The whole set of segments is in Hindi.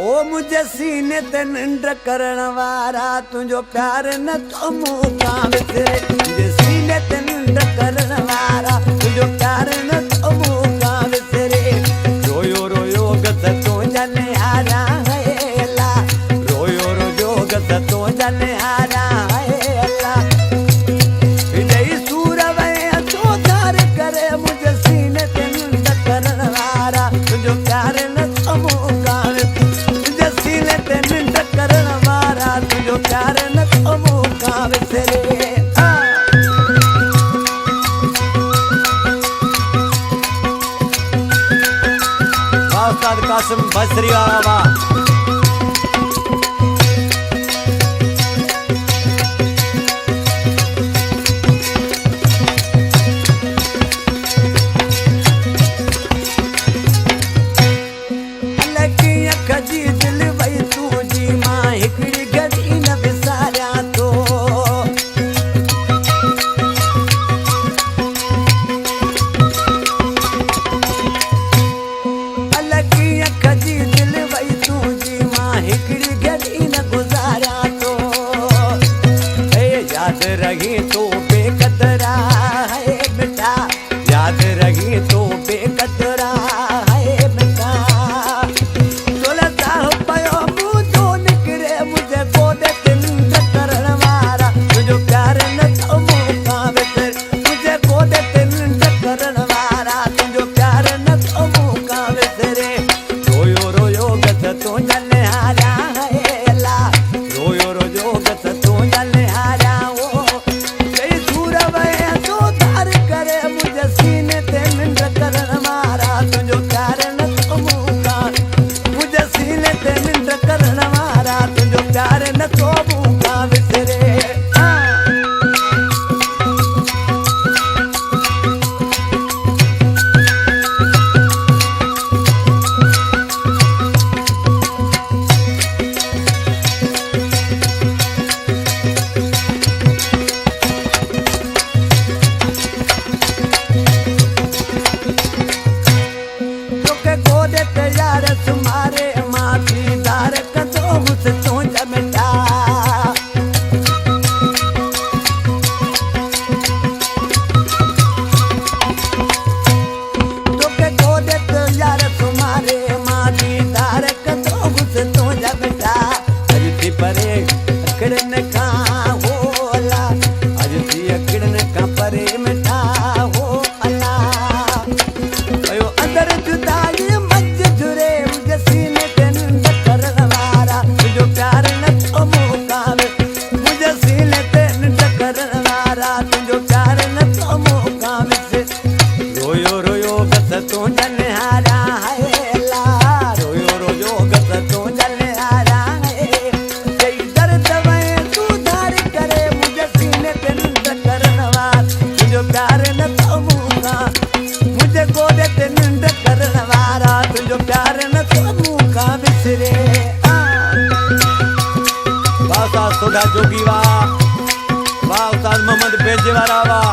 ओ मुझे सीने ते निंड करण वारा तुझो प्यार न तो मुका विसरे मुझे सीने ते निंड करण वारा तुझो प्यार न तो मुका विसरे रोयो रोयो गत तो जने हारा है अल्लाह रोयो रोयो गत तो जने हारा है अल्लाह विजय सूर वे तो धार करे मुझे सीने ते निंड करण वारा तुझो प्यार न तो मुका तुझो प्यार न तो मुका विसरे उस्ताद कासिम बसरी वाला रही तो बेकदरा है बेटा याद रही तो बेकदरा है बेटा तोलता पयो मुझो निकरे मुझे गोदे तिंद करण वारा तुझो प्यार न तो मुका विसरे मुझे गोदे तिंद करण वारा तुझो प्यार न तो मुका विसरे रोयो रोयो गत तो जने हारा है अल्लाह रोयो रोयो गत तो जने हारा सोडा जोगी वाह वाह उस्ताद मोहम्मद बेजे वाला वाह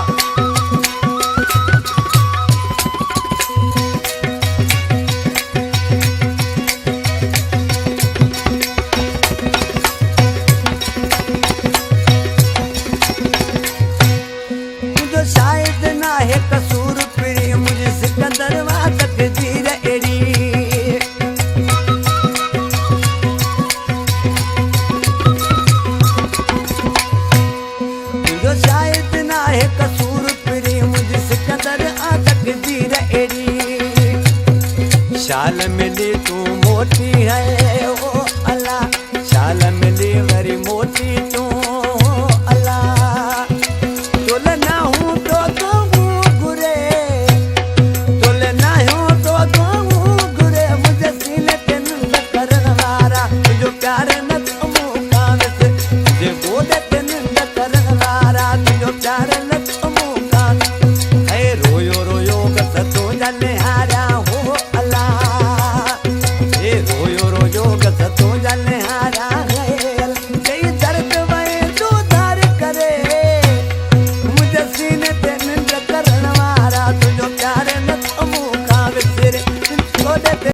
मुझे शायद ना है कसूर पीड़ी मुझे सिकंदर वाह तकदीर एड़ी शायद ना है कसूर पीड़ी मुझे सिकंदर आ तकदीर एड़ी शाल मिली तू मोटी है ओ अल्लाह शाल मिली मेरी मोटी